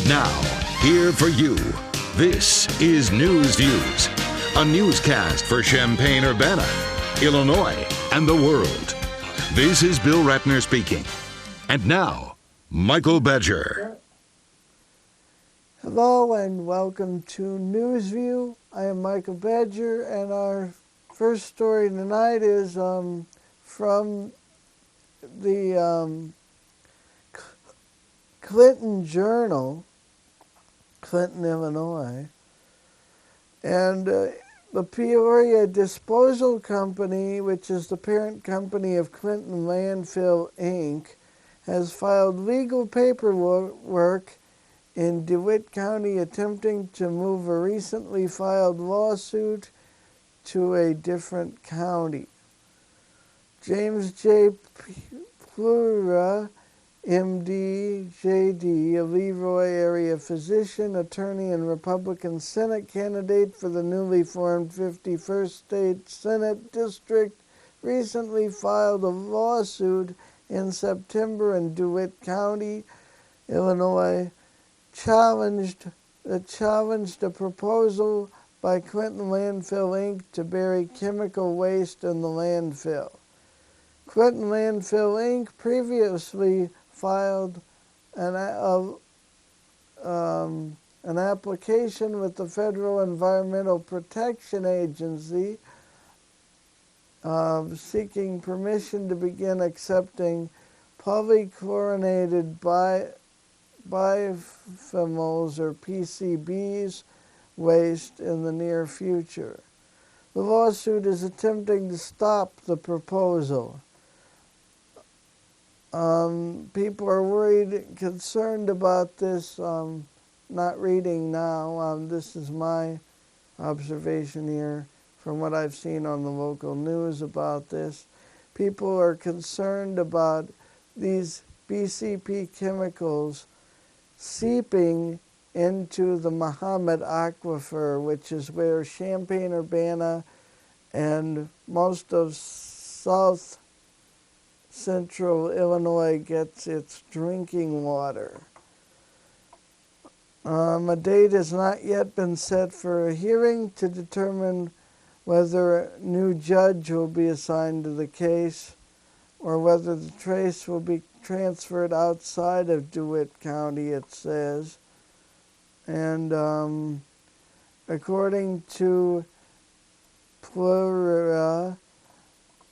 Now, here for you, this is News Views, a newscast for Champaign-Urbana, Illinois, and the world. This is Bill Ratner speaking. And now, Michael Badger. Hello and welcome to Newsview. I am Michael Badger, and our first story tonight is from the Clinton Journal, Clinton, Illinois. And the Peoria Disposal Company, which is the parent company of Clinton Landfill, Inc., has filed legal paperwork in DeWitt County attempting to move a recently filed lawsuit to a different county. James J. Plura, MD, JD, a Leroy area physician, attorney, and Republican Senate candidate for the newly formed 51st State Senate District, recently filed a lawsuit in September in DeWitt County, Illinois, challenged a proposal by Clinton Landfill, Inc. to bury chemical waste in the landfill. Clinton Landfill, Inc. previously filed an application with the Federal Environmental Protection Agency seeking permission to begin accepting polychlorinated biphenyls, or PCBs, waste in the near future. The lawsuit is attempting to stop the proposal. People are worried and concerned about this. Not reading now. This is my observation here from what I've seen on the local news about this. People are concerned about these BCP chemicals seeping into the Mahomet Aquifer, which is where Champaign-Urbana and most of south central Illinois gets its drinking water. A date has not yet been set for a hearing to determine whether a new judge will be assigned to the case or whether the case will be transferred outside of DeWitt County, it says. And according to Plura,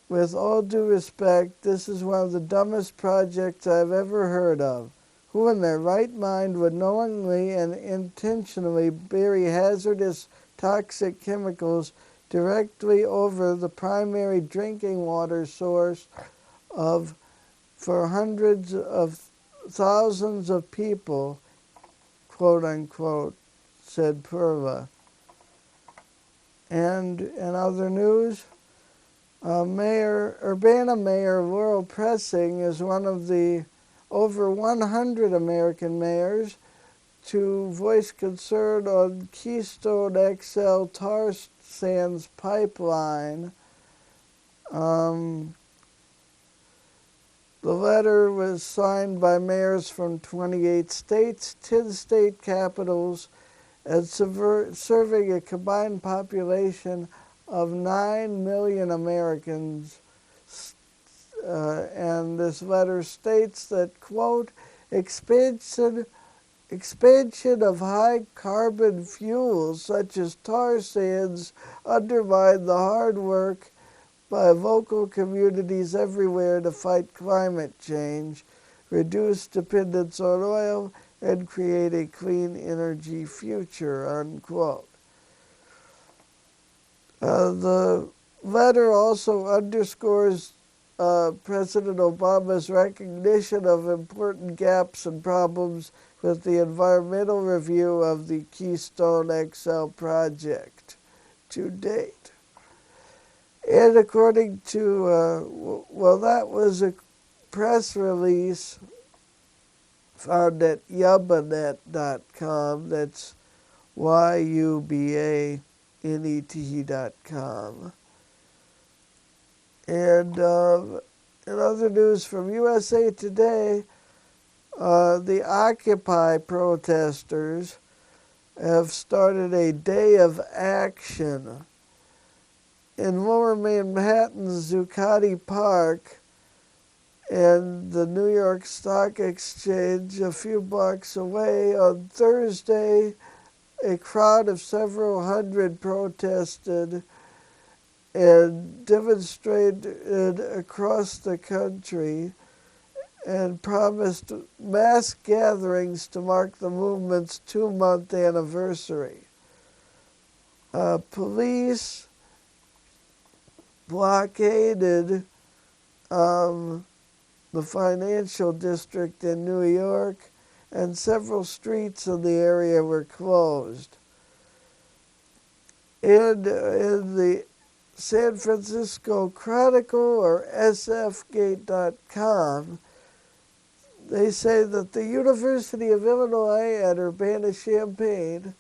with all due respect, this is one of the dumbest projects I've ever heard of. Who in their right mind would knowingly and intentionally bury hazardous toxic chemicals directly over the primary drinking water source for hundreds of thousands of people, quote unquote, said Plura. And in other news, Urbana Mayor Laurel Pressing is one of the over 100 American mayors to voice concern on Keystone XL tar sands pipeline. The letter was signed by mayors from 28 states, 10 state capitals, and serving a combined population of 9 million Americans. And this letter states that, quote, expansion of high carbon fuels such as tar sands undermine the hard work by local communities everywhere to fight climate change, reduce dependence on oil, and create a clean energy future, unquote. The letter also underscores President Obama's recognition of important gaps and problems with the environmental review of the Keystone XL project to date. And according to, that was a press release found at yubanet.com. That's yubanet.com. And in other news from USA Today, The Occupy protesters have started a day of action in Lower Manhattan's Zuccotti Park and the New York Stock Exchange a few blocks away. On Thursday, a crowd of several hundred protested and demonstrated across the country and promised mass gatherings to mark the movement's 2-month anniversary. Police blockaded the financial district in New York, and several streets in the area were closed. And in the San Francisco Chronicle, or sfgate.com, they say that the University of Illinois at Urbana-Champaign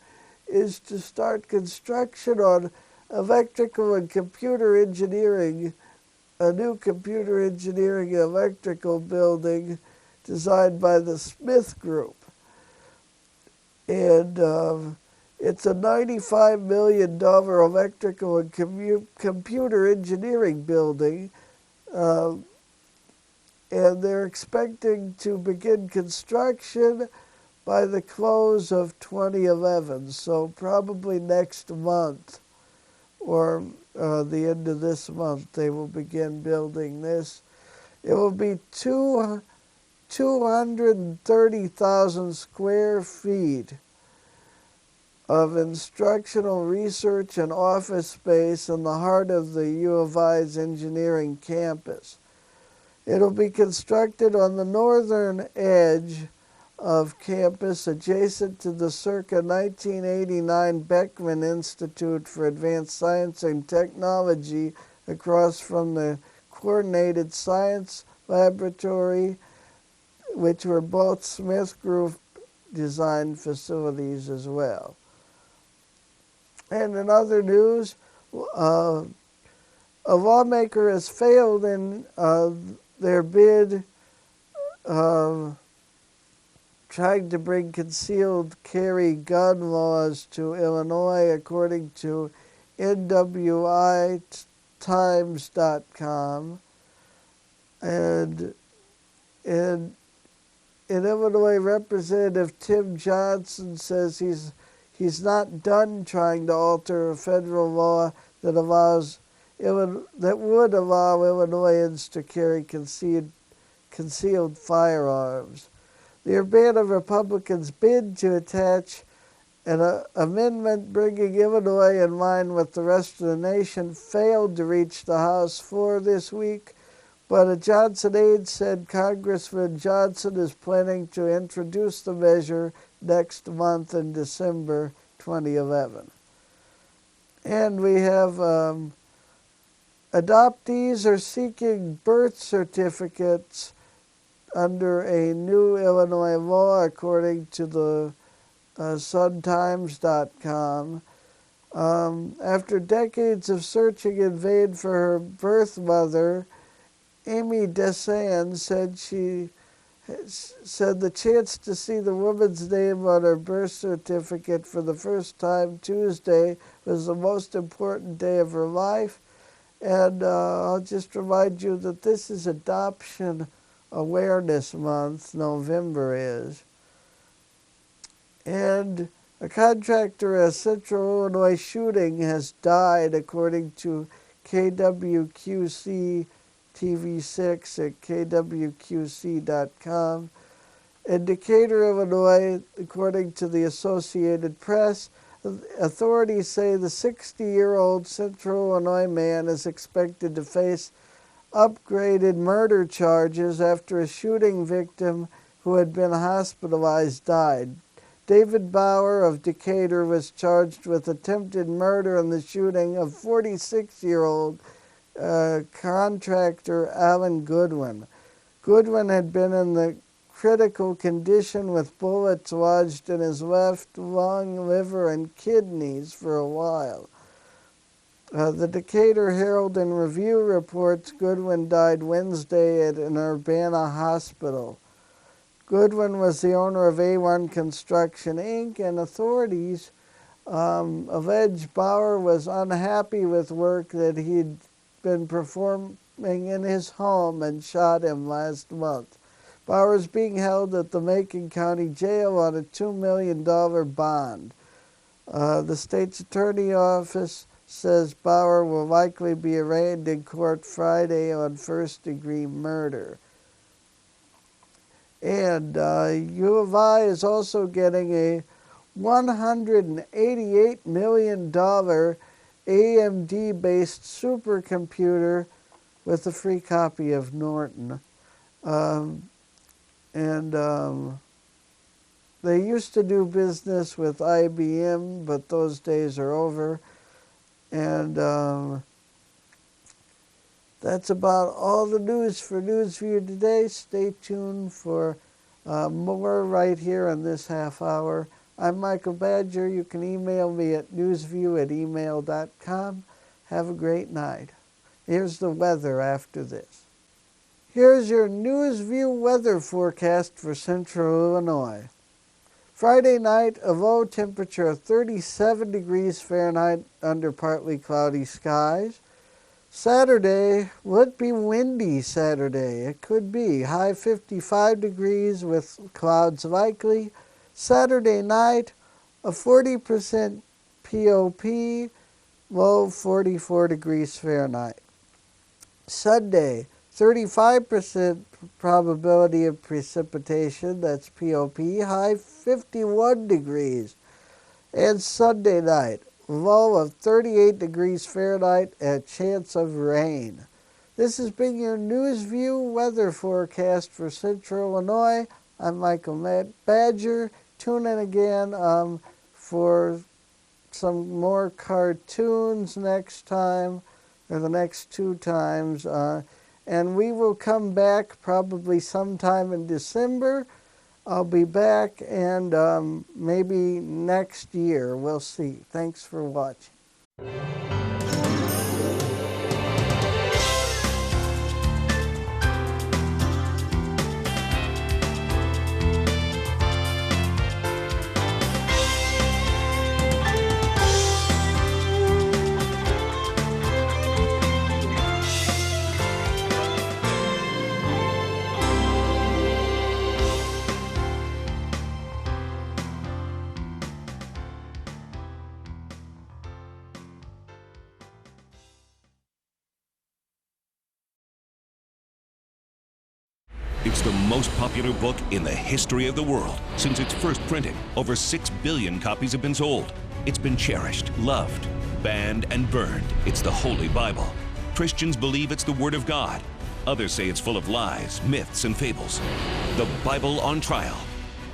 is to start construction on electrical and computer engineering, a new computer engineering electrical building designed by the Smith Group. And it's a $95 million electrical and computer engineering building. And they're expecting to begin construction by the close of 2011, so probably next month or the end of this month they will begin building this. It will be 230,000 square feet of instructional research and office space in the heart of the U of I's engineering campus. It'll be constructed on the northern edge of campus, adjacent to the circa 1989 Beckman Institute for Advanced Science and Technology, across from the Coordinated Science Laboratory, which were both Smith Group designed facilities as well. And in other news, a lawmaker has failed in their bid trying to bring concealed carry gun laws to Illinois, according to NWITimes.com. And in Illinois, Representative Tim Johnson says he's not done trying to alter a federal law that would allow Illinoisans to carry concealed firearms. The Urbana Republicans bid to attach an amendment bringing Illinois in line with the rest of the nation failed to reach the House floor this week, but a Johnson aide said Congressman Johnson is planning to introduce the measure next month in December 2011. And we have adoptees are seeking birth certificates under a new Illinois law, according to the SunTimes.com. After decades of searching in vain for her birth mother, Amy Desan said the chance to see the woman's name on her birth certificate for the first time Tuesday was the most important day of her life. And I'll just remind you that this is Adoption Awareness Month, November is. And a contractor at a Central Illinois shooting has died, according to KWQC TV6 at kwqc.com. In Decatur, Illinois, according to the Associated Press, authorities say the 60-year-old Central Illinois man is expected to face upgraded murder charges after a shooting victim who had been hospitalized died. David Bauer of Decatur was charged with attempted murder in the shooting of 46-year-old contractor Alan Goodwin. Goodwin had been in the critical condition with bullets lodged in his left lung, liver, and kidneys for a while. The Decatur Herald and Review reports Goodwin died Wednesday at an Urbana hospital. Goodwin was the owner of A1 Construction, Inc., and authorities alleged Bauer was unhappy with work that he'd been performing in his home and shot him last month. Bauer is being held at the Macon County Jail on a $2 million bond. The state's attorney office says Bauer will likely be arraigned in court Friday on first-degree murder. And U of I is also getting a $188 million AMD-based supercomputer with a free copy of Norton. They used to do business with IBM, but those days are over. And that's about all the news for NewsView today. Stay tuned for more right here in this half hour. I'm Michael Badger. You can email me at newsview@email.com. Have a great night. Here's the weather after this. Here's your NewsView weather forecast for Central Illinois. Friday night, a low temperature of 37 degrees Fahrenheit under partly cloudy skies. Saturday would be windy Saturday. It could be high 55 degrees with clouds likely. Saturday night, a 40% POP, low 44 degrees Fahrenheit. Sunday, 35% probability of precipitation, that's POP, high 51 degrees. And Sunday night, low of 38 degrees Fahrenheit and chance of rain. This has been your NewsView weather forecast for Central Illinois. I'm Michael Badger. Tune in again for some more cartoons next time, or the next two times. And we will come back probably sometime in December. I'll be back, and maybe next year. We'll see. Thanks for watching. It's the most popular book in the history of the world. Since its first printing, over 6 billion copies have been sold. It's been cherished, loved, banned, and burned. It's the Holy Bible. Christians believe it's the Word of God. Others say it's full of lies, myths, and fables. The Bible on Trial.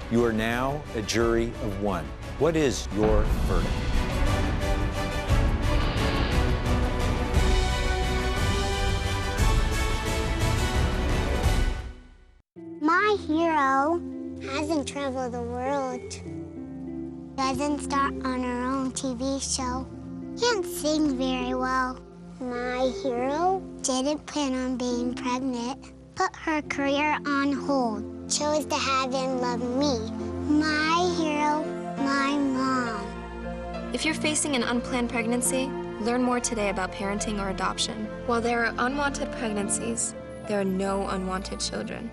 You are now a jury of one. What is your verdict? My hero hasn't traveled the world, doesn't star on her own TV show, can't sing very well. My hero didn't plan on being pregnant, put her career on hold, chose to have and love me. My hero, my mom. If you're facing an unplanned pregnancy, learn more today about parenting or adoption. While there are unwanted pregnancies, there are no unwanted children.